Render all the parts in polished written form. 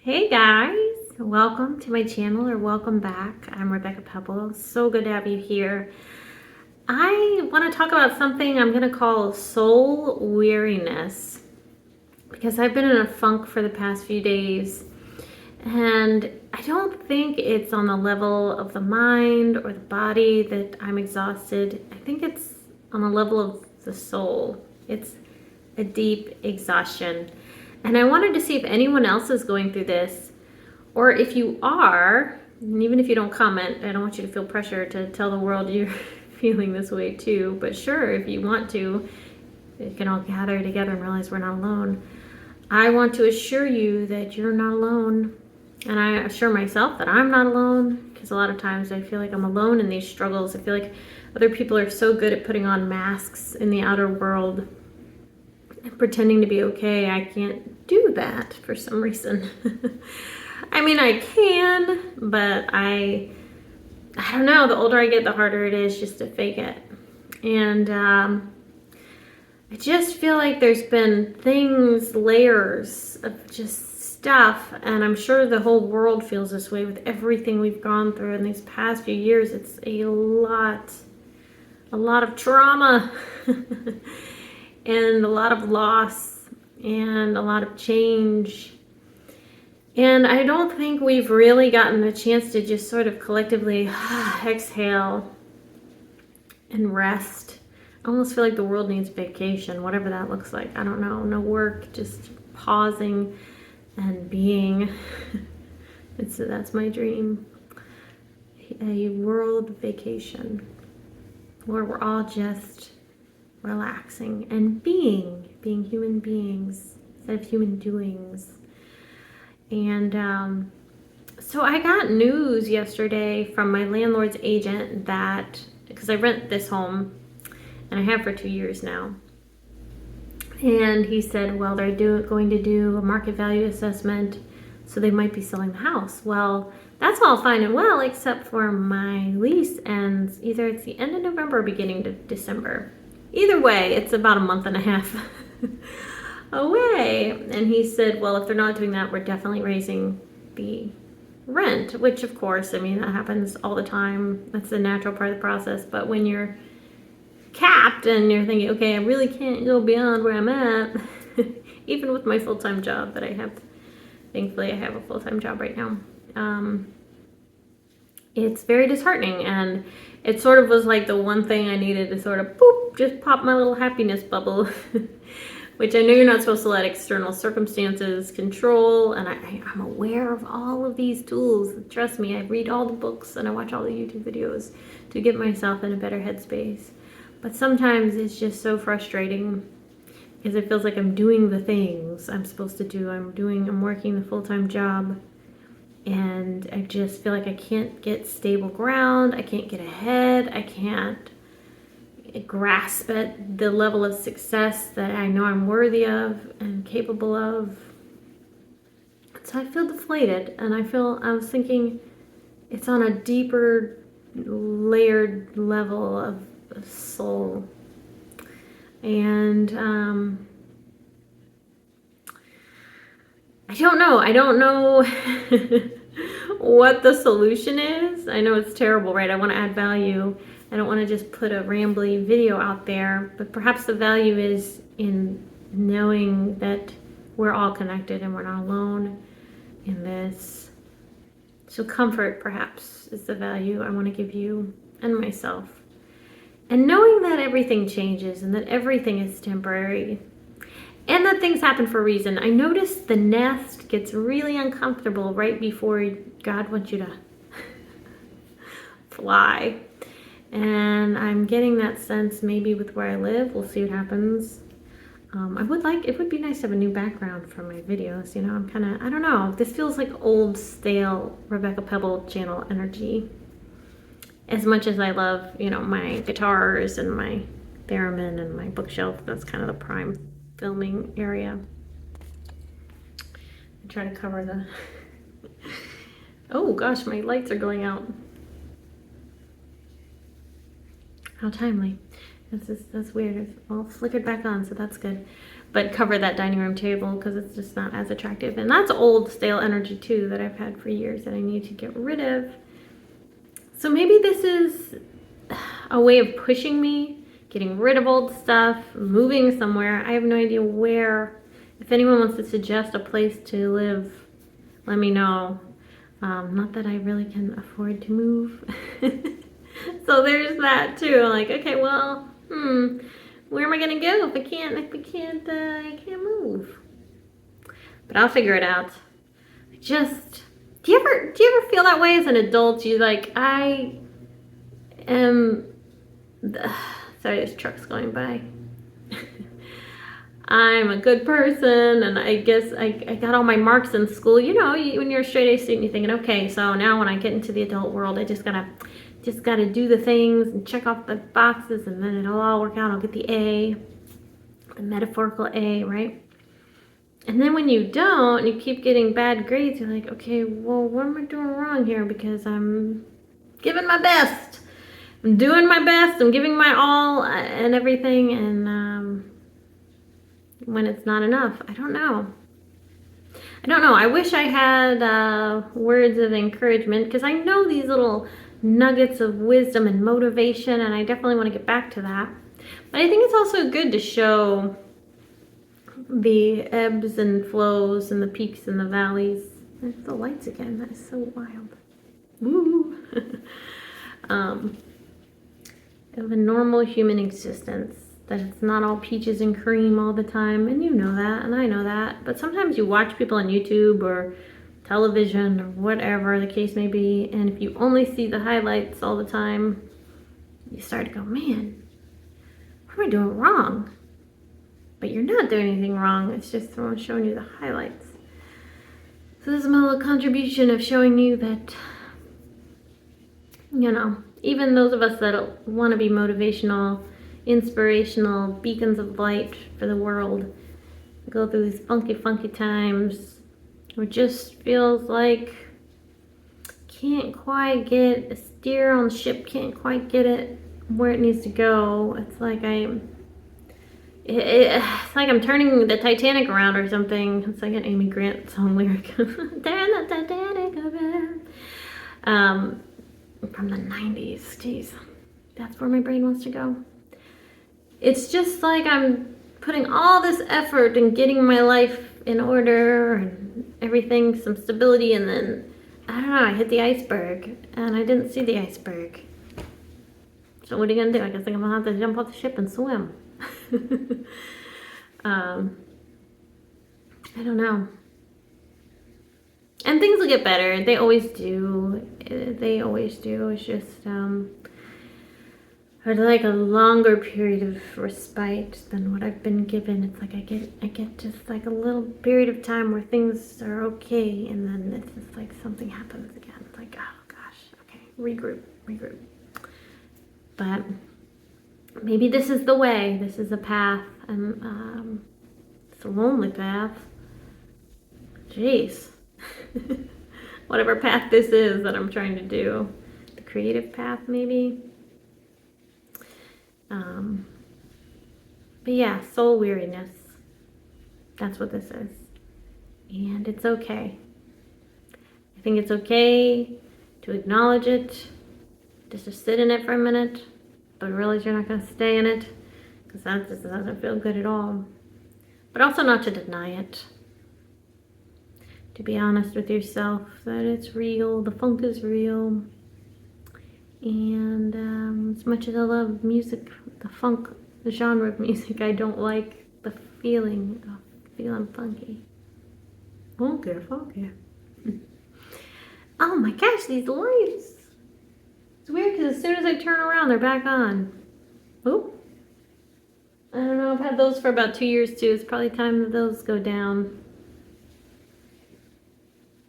Hey guys, welcome to my channel, or welcome back. I'm Rebecca Pebble. So good to have you here. I want to talk about something I'm going to call soul weariness, because I've been in a funk for the past few days, and I don't think it's on the level of the mind or the body that I'm exhausted. I think it's on the level of the soul. It's a deep exhaustion. And I wanted to see if anyone else is going through this, or if you are, and even if you don't comment, I don't want you to feel pressure to tell the world you're feeling this way too, but sure, if you want to, we can all gather together and realize we're not alone. I want to assure you that you're not alone, and I assure myself that I'm not alone, because a lot of times I feel like I'm alone in these struggles. I feel like other people are so good at putting on masks in the outer world, pretending to be okay. I can't do that for some reason. I mean, I can, but I don't know. The older I get, the harder it is just to fake it. And I just feel like there's been things, layers of just stuff, and I'm sure the whole world feels this way with everything we've gone through in these past few years. It's a lot of trauma. And a lot of loss and a lot of change. And I don't think we've really gotten a chance to just sort of collectively exhale and rest. I almost feel like the world needs vacation, whatever that looks like. I don't know. No work, just pausing and being. That's my dream. A world vacation where we're all just relaxing and being human beings instead of human doings. And so I got news yesterday from my landlord's agent that, because I rent this home and I have for 2 years now, and he said, well, they're going to do a market value assessment, so they might be selling the house. Well, that's all fine and well, except for my lease ends either it's the end of November or beginning of December. Either way, it's about a month and a half away. And he said, well, if they're not doing that, we're definitely raising the rent, which of course, I mean, that happens all the time. That's the natural part of the process. But when you're capped and you're thinking, okay, I really can't go beyond where I'm at, even with my full-time job that I have, thankfully I have a full-time job right now. It's very disheartening, and it sort of was like the one thing I needed to sort of boop, just pop my little happiness bubble, which I know you're not supposed to let external circumstances control, and I'm aware of all of these tools. Trust me, I read all the books and I watch all the YouTube videos to get myself in a better headspace. But sometimes it's just so frustrating because it feels like I'm doing the things I'm supposed to do. I'm working the full-time job, and I just feel like I can't get stable ground. I can't get ahead. I can't grasp at the level of success that I know I'm worthy of and capable of. So I feel deflated, and I was thinking it's on a deeper layered level of soul. And I don't know what the solution is. I know it's terrible, right? I want to add value. I don't want to just put a rambly video out there, but perhaps the value is in knowing that we're all connected and we're not alone in this. So comfort, perhaps, is the value I want to give you and myself. And knowing that everything changes and that everything is temporary, and that things happen for a reason. I noticed the nest gets really uncomfortable right before God wants you to fly. And I'm getting that sense maybe with where I live. We'll see what happens. It would be nice to have a new background for my videos. You know, I don't know. This feels like old, stale Rebecca Pebble channel energy. As much as I love, you know, my guitars and my theremin and my bookshelf, that's kind of the prime filming area. I try to cover the oh gosh, my lights are going out. How timely. That's weird. It's all flickered back on, so that's good. but cover that dining room table because it's just not as attractive. And that's old, stale energy too that I've had for years that I need to get rid of. So maybe this is a way of pushing me, getting rid of old stuff, moving somewhere. I have no idea where. If anyone wants to suggest a place to live, let me know. Not that I really can afford to move. So there's that too. Like, okay, well, where am I gonna go if I can't move? But I'll figure it out. Do you ever feel that way as an adult? You like, I am, sorry, this truck's going by. I'm a good person, and I guess I got all my marks in school. You know, when you're a straight A student, you're thinking, okay, so now when I get into the adult world, I just gotta do the things and check off the boxes, and then it'll all work out. I'll get the A, the metaphorical A, right? And then when you don't, you keep getting bad grades, you're like, okay, well, what am I doing wrong here? Because I'm giving my best. I'm doing my best. I'm giving my all and everything, and when it's not enough, I don't know. I wish I had words of encouragement, because I know these little nuggets of wisdom and motivation, and I definitely want to get back to that. But I think it's also good to show the ebbs and flows and the peaks and the valleys. There's the lights again. That is so wild. Woo! Of a normal human existence. That it's not all peaches and cream all the time, and you know that, and I know that. But sometimes you watch people on YouTube or television or whatever the case may be, and if you only see the highlights all the time, you start to go, man, what am I doing wrong? But you're not doing anything wrong. It's just someone showing you the highlights. So this is my little contribution of showing you that, you know, even those of us that want to be motivational, inspirational beacons of light for the world go through these funky times where it just feels like can't quite get a steer on the ship, can't quite get it where it needs to go. It's like it's like I'm turning the Titanic around or something. It's like an Amy Grant song lyric. Turn the Titanic around. From the 90s. Jeez, that's where my brain wants to go. It's just like I'm putting all this effort in getting my life in order and everything, some stability, and then, I don't know, I hit the iceberg, and I didn't see the iceberg. So what are you gonna do? I guess I'm gonna have to jump off the ship and swim. I don't know. And things will get better. They always do. They always do. It's just, I'd like a longer period of respite than what I've been given. It's like I get just like a little period of time where things are okay, and then it's just like something happens again. It's like, oh gosh, okay, regroup. But maybe this is the way. This is a path, and it's a lonely path. Jeez. Whatever path this is that I'm trying to do, the creative path maybe. But yeah, soul weariness. That's what this is. And it's okay. I think it's okay to acknowledge it, just to sit in it for a minute, but realize you're not going to stay in it, because that just doesn't feel good at all. But also not to deny it. To be honest with yourself that it's real, the funk is real. And as much as I love music, the funk, the genre of music, I don't like the feeling of feeling funky. Funky. Oh my gosh, these lights. It's weird because as soon as I turn around, they're back on. Oop. I don't know, I've had those for about 2 years too. It's probably time that those go down.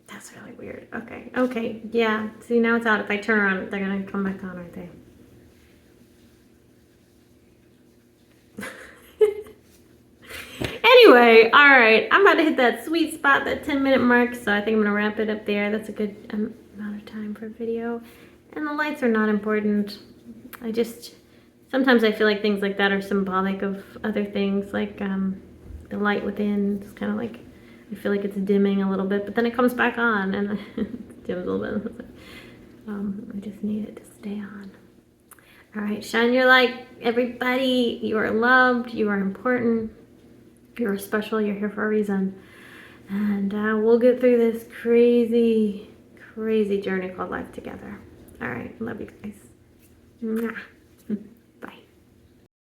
That's really weird. Okay, yeah. See, now it's out. If I turn around, they're gonna come back on, aren't they? Anyway, all right. I'm about to hit that sweet spot, that 10-minute mark, so I think I'm gonna wrap it up there. That's a good amount of time for a video. And the lights are not important. Sometimes I feel like things like that are symbolic of other things, like the light within is kind of like, I feel like it's dimming a little bit, but then it comes back on and it dims a little bit. I just need it to stay on. All right, shine your light, everybody. You are loved, you are important, you're special, you're here for a reason. And we'll get through this crazy, crazy journey called life together. All right, love you guys. Mwah.